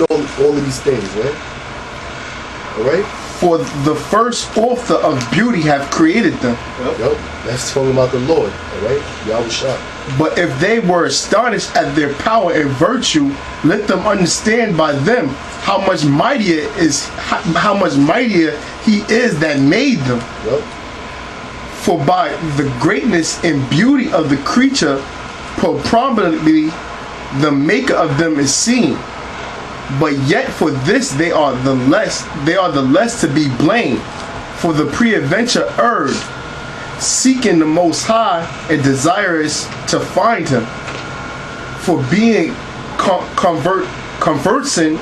all of these things, right? All right. For the first author of beauty have created them. Yep. That's talking about the Lord. All right. Yahweh Shah. But if they were astonished at their power and virtue, let them understand by them how much mightier he is that made them. Yep. For by the greatness and beauty of the creature, prominently the maker of them is seen. But yet for this they are the less to be blamed. For the pre-adventure erred, seeking the Most High and desirous to find him. For being conversing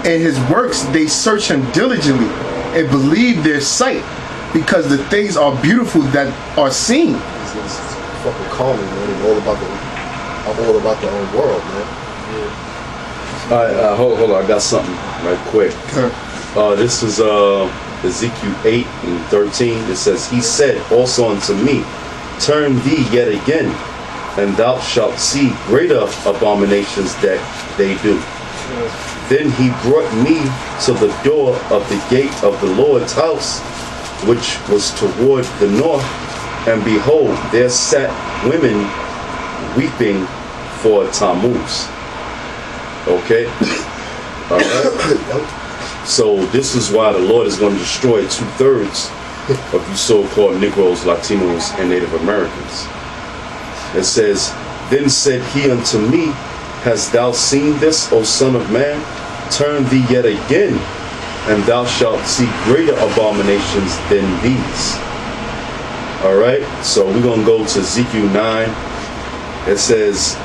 in his works, they search him diligently and believe their sight, because the things are beautiful that are seen. It's fucking calming, man, and all about the whole world, man. Yeah. Hold on, I got something right quick. This is Ezekiel 8 and 13. It says, he said also unto me, turn thee yet again, and thou shalt see greater abominations that they do. Then he brought me to the door of the gate of the Lord's house, which was toward the north, and behold, there sat women weeping for Tammuz. Okay? All right. So this is why the Lord is going to destroy 2/3 of you so-called Negroes, Latinos, and Native Americans. It says, then said he unto me, hast thou seen this, O son of man? Turn thee yet again, and thou shalt see greater abominations than these. All right, so we're going to go to Ezekiel 9. It says,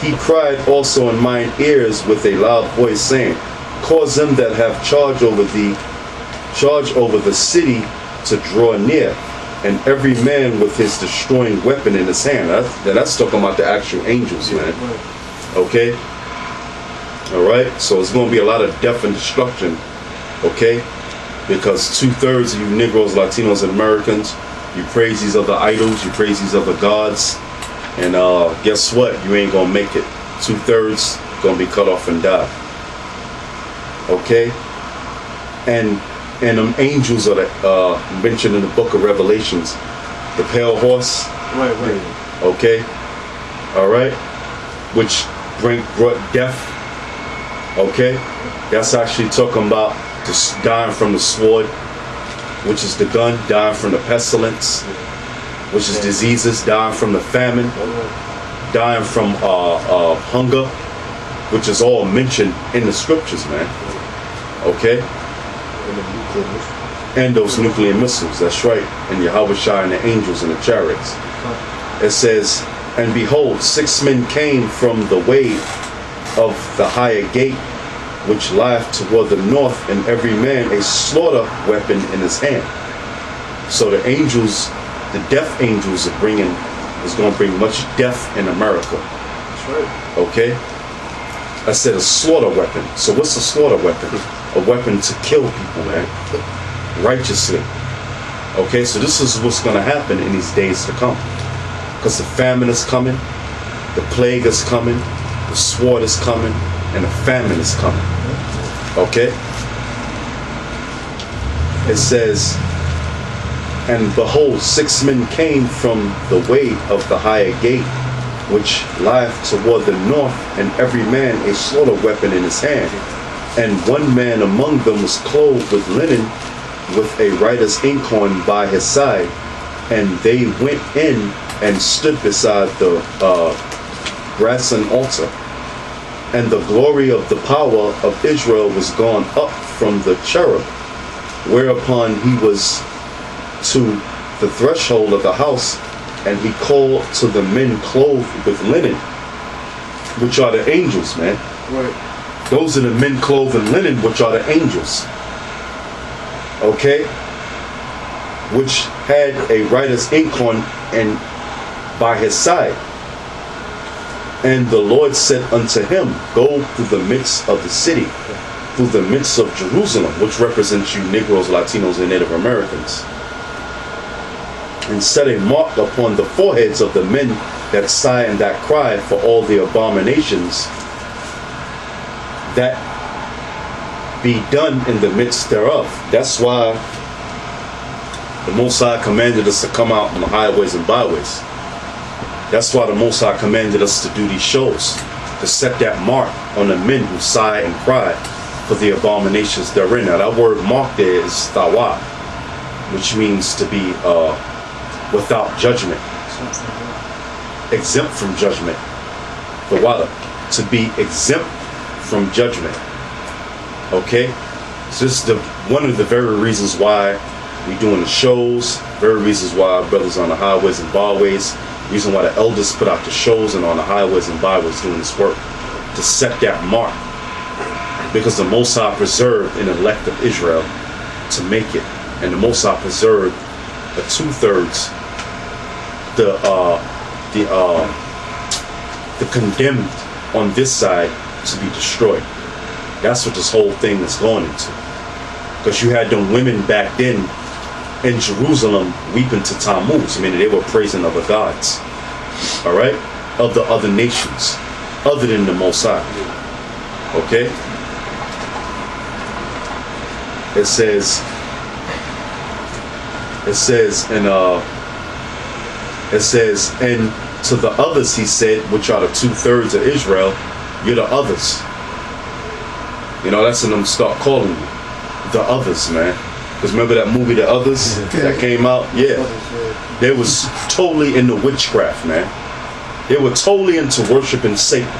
he cried also in mine ears with a loud voice, saying, cause them that have charge over the city to draw near, and every man with his destroying weapon in his hand. That's talking about the actual angels, man. Okay? All right? So it's going to be a lot of death and destruction, okay? Because 2/3 of you Negroes, Latinos, and Americans, you praise these other idols, you praise these other gods, and guess what? You ain't going to make it. 2/3 going to be cut off and die. Okay? And them angels are mentioned in the book of Revelations. The pale horse. Right. Okay? All right? Which brought death. Okay? That's actually talking about just dying from the sword, which is the gun, dying from the pestilence, which is diseases, dying from the famine, dying from hunger, which is all mentioned in the scriptures, man. Okay? And those nuclear missiles, that's right. And Yahweh Shai and the angels and the chariots. It says, and behold, 6 men came from the way of the higher gate, which lieth toward the north, and every man a slaughter weapon in his hand. So the angels, the death angels is going to bring much death in America. That's right. Okay? I said a slaughter weapon. So what's a slaughter weapon? A weapon to kill people, man. Righteously. Okay, so this is what's going to happen in these days to come. Because the famine is coming, the plague is coming, the sword is coming, and the famine is coming. Okay? It says, and behold, 6 men came from the way of the higher gate, which lieth toward the north, and every man a slaughter weapon in his hand. And one man among them was clothed with linen, with a writer's inkhorn by his side. And they went in and stood beside the brazen altar. And the glory of the power of Israel was gone up from the cherub, whereupon he was to the threshold of the house, and he called to the men clothed with linen, which are the angels, man. Right. Those are the men clothed in linen, which are the angels. Okay? Which had a writer's inkhorn and by his side. And the Lord said unto him, go through the midst of the city, through the midst of Jerusalem, which represents you Negroes, Latinos, and Native Americans, and set a mark upon the foreheads of the men that sigh and that cry for all the abominations that be done in the midst thereof. That's why the Most High commanded us to come out on the highways and byways. That's why the Most High commanded us to do these shows, to set that mark on the men who sigh and cry for the abominations therein. Now that word mark there is thawa, which means to be without judgment, exempt from judgment. The water, to be exempt from judgment. Okay, so this is one of the very reasons why we doing the shows, very reasons why our brothers on the highways and byways, reason why the elders put out the shows and on the highways and byways doing this work, to set that mark, because the Most High preserved an elect of Israel to make it, and the Most High preserved the 2/3 the condemned on this side to be destroyed. That's what this whole thing is going into. Because you had them women back then in Jerusalem weeping to Tammuz, meaning they were praising other gods, all right, of the other nations, other than the Most High. Okay? It says, and to the others he said, which are the 2/3 of Israel, you're the others. You know, that's when them start calling you the others, man. Because remember that movie, The Others, that came out? Yeah. They was totally into witchcraft, man. They were totally into worshiping Satan.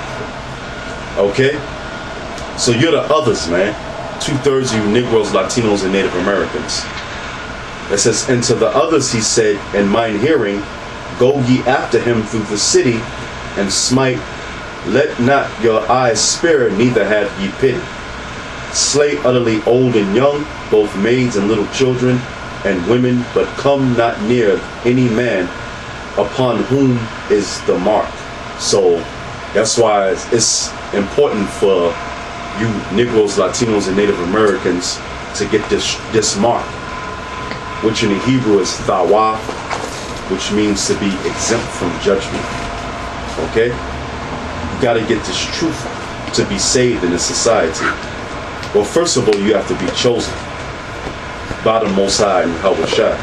Okay? So you're the others, man. 2/3 of you Negroes, Latinos, and Native Americans. It says, and to the others he said, in mine hearing, go ye after him through the city, and smite. Let not your eyes spare, neither have ye pity. Slay utterly old and young, both maids and little children, and women, but come not near any man upon whom is the mark. So that's why it's important for you Negroes, Latinos, and Native Americans to get this mark, which in the Hebrew is thawa, which means to be exempt from judgment. Okay? You got to get this truth to be saved in this society. Well, first of all, you have to be chosen by the Most High and Yahushua.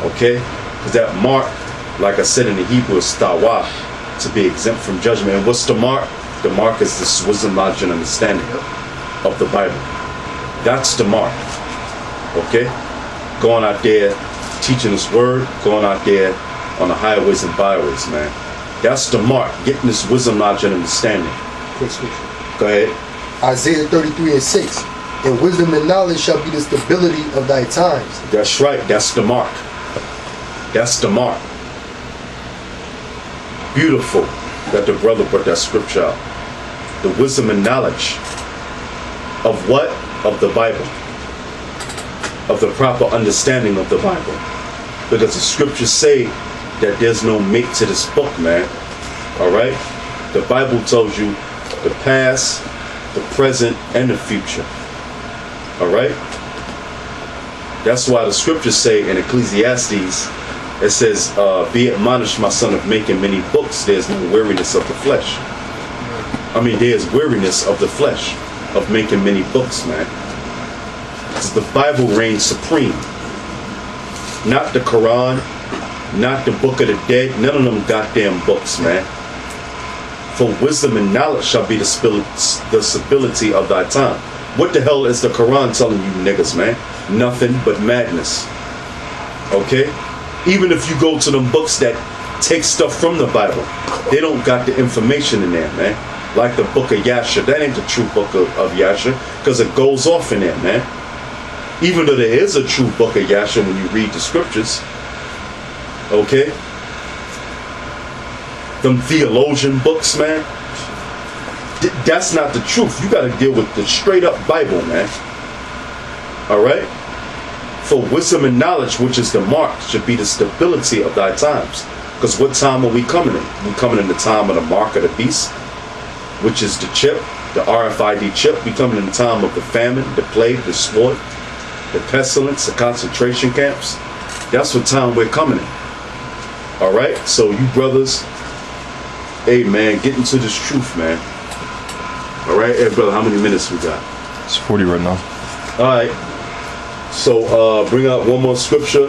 Okay? Because that mark, like I said in the Hebrew, is thawa, to be exempt from judgment. And what's the mark? The mark is this wisdom, knowledge, and understanding of the Bible. That's the mark. Okay? Going out there, teaching this word, going out there on the highways and byways, man. That's the mark, getting this wisdom, knowledge, and understanding. Quick scripture. Go ahead. Isaiah 33:6. And wisdom and knowledge shall be the stability of thy times. That's right. That's the mark. That's the mark. Beautiful that the brother put that scripture out. The wisdom and knowledge of what? Of the Bible. Of the proper understanding of the Bible. Because the scriptures say that there's no mate to this book, man. Alright? The Bible tells you the past, the present, and the future. Alright? That's why the scriptures say in Ecclesiastes, it says, be admonished, my son, of making many books. There's no weariness of the flesh. I mean, there's weariness of the flesh of making many books, man. Because the Bible reigns supreme. Not the Quran, not the Book of the Dead, none of them goddamn books, man. For wisdom and knowledge shall be the stability of thy time. What the hell is the Quran telling you niggas, man? Nothing but madness. Okay? Even if you go to them books that take stuff from the Bible, they don't got the information in there, man. Like the book of Yasha. That ain't the true book of Yasha, because it goes off in there, man. Even though there is a true book of Yasha when you read the scriptures. Okay? Them theologian books, man. That's not the truth. You got to deal with the straight up Bible, man. Alright? For wisdom and knowledge, which is the mark, should be the stability of thy times. Because what time are we coming in? We're coming in the time of the mark of the beast, which is the chip, the RFID chip. We're coming in the time of the famine, the plague, the sword, the pestilence, the concentration camps. That's what time we're coming in. Alright? So you brothers, hey man, get into this truth, man. Alright? Hey brother, how many minutes we got? It's 40 right now. All right. So bring out one more scripture